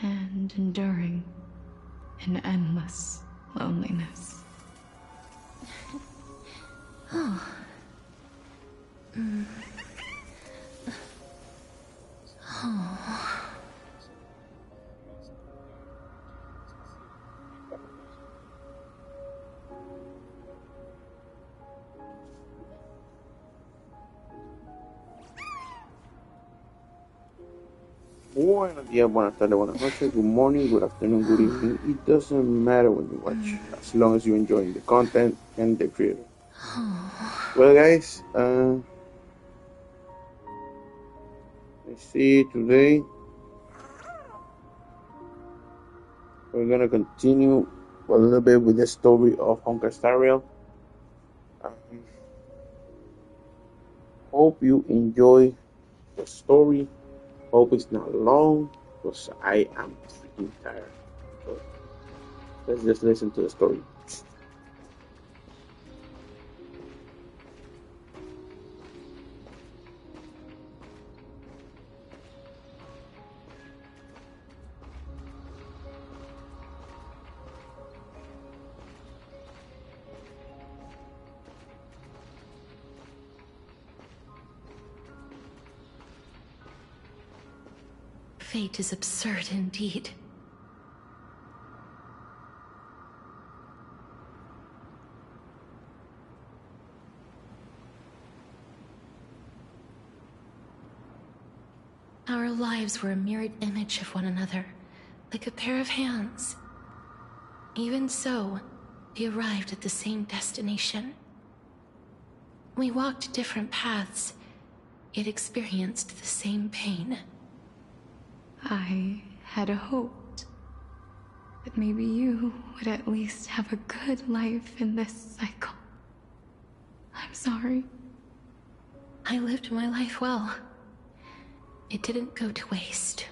and enduring an endless loneliness. Oh. Oh. Buenos días, buenas tardes, buenas noches, good morning, good afternoon, good evening. It doesn't matter when you watch, as long as you're enjoying the content and the creator. Well, guys, let's see, today we're gonna continue a little bit with the story of Honkai. Hope you enjoy the story. Hope it's not long, because I am freaking tired. So let's just listen to the story. Fate is absurd indeed. Our lives were a mirrored image of one another, like a pair of hands. Even so, we arrived at the same destination. We walked different paths, yet experienced the same pain. I had hoped that maybe you would at least have a good life in this cycle. I'm sorry. I lived my life well. It didn't go to waste.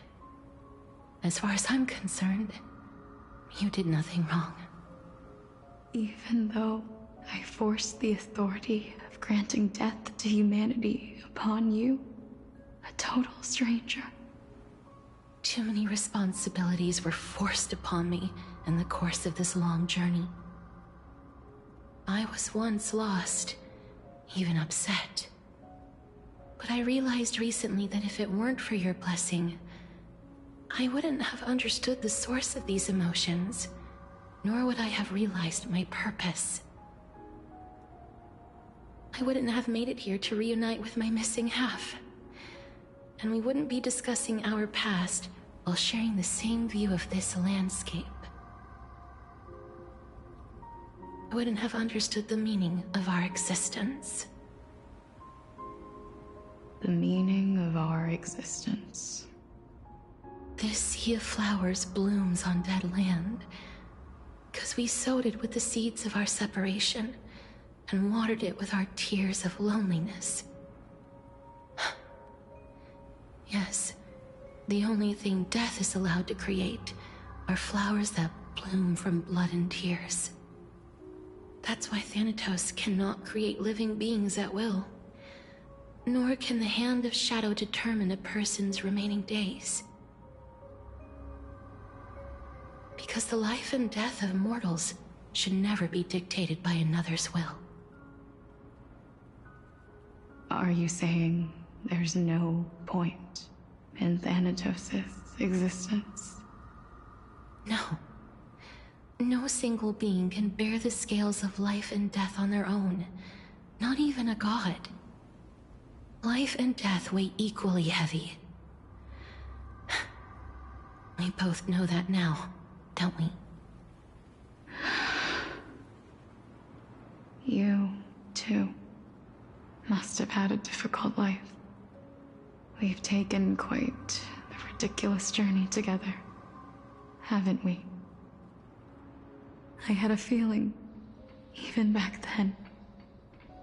As far as I'm concerned, you did nothing wrong. Even though I forced the authority of granting death to humanity upon you, a total stranger. Too many responsibilities were forced upon me in the course of this long journey. I was once lost, even upset. But I realized recently that if it weren't for your blessing, I wouldn't have understood the source of these emotions, nor would I have realized my purpose. I wouldn't have made it here to reunite with my missing half. And we wouldn't be discussing our past while sharing the same view of this landscape. I wouldn't have understood the meaning of our existence. The meaning of our existence. This sea of flowers blooms on dead land, because we sowed it with the seeds of our separation and watered it with our tears of loneliness. Yes, the only thing death is allowed to create are flowers that bloom from blood and tears. That's why Thanatos cannot create living beings at will. Nor can the Hand of Shadow determine a person's remaining days. Because the life and death of mortals should never be dictated by another's will. Are you saying there's no point in Thanatos' existence? No. No single being can bear the scales of life and death on their own. Not even a god. Life and death weigh equally heavy. We both know that now, don't we? You, too, must have had a difficult life. We've taken quite a ridiculous journey together, haven't we? I had a feeling, even back then,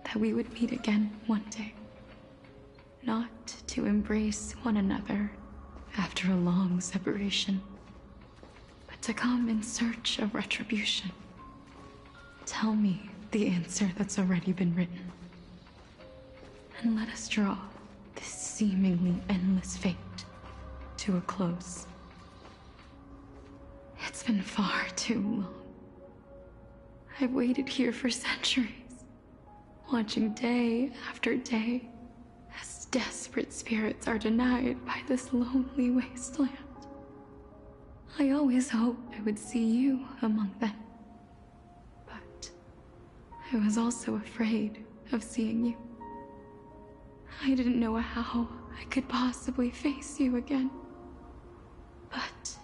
that we would meet again one day. Not to embrace one another after a long separation, but to come in search of retribution. Tell me the answer that's already been written, and let us draw this seemingly endless fate to a close. been far too long. I've waited here for centuries, watching day after day as desperate spirits are denied by this lonely wasteland. I always hoped I would see you among them. But I was also afraid of seeing you. I didn't know how I could possibly face you again. But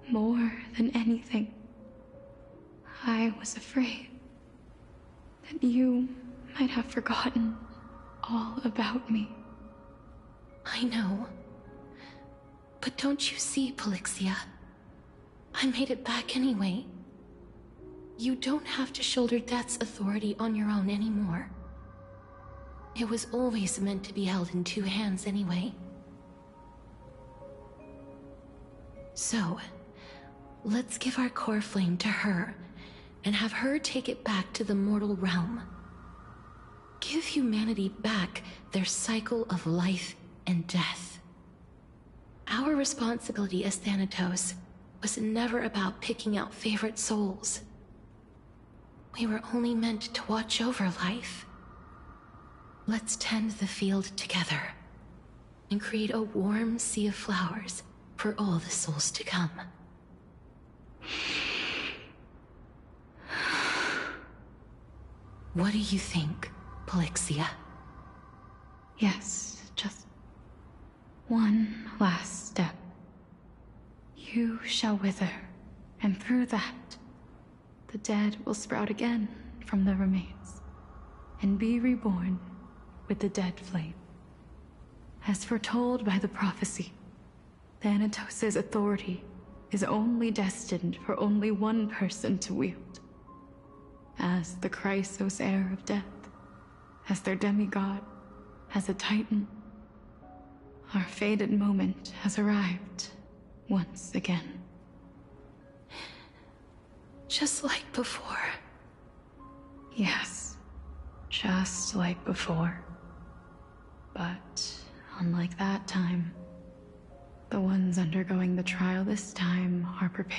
more than anything, I was afraid that you might have forgotten all about me. I know. But don't you see, Polixia? I made it back anyway. You don't have to shoulder death's authority on your own anymore. It was always meant to be held in two hands anyway. So, let's give our core flame to her, and have her take it back to the mortal realm. Give humanity back their cycle of life and death. Our responsibility as Thanatos was never about picking out favorite souls. We were only meant to watch over life. Let's tend the field together, and create a warm sea of flowers for all the souls to come. What do you think, Polixia? Yes, just one last step. You shall wither, and through that, the dead will sprout again from the remains, and be reborn with the dead flame. As foretold by the prophecy, Thanatos' authority is only destined for only one person to wield. As the Chrysos heir of death, as their demigod, as a titan, our fated moment has arrived once again. Just like before. Yes, just like before. But unlike that time, the ones undergoing the trial this time are prepared.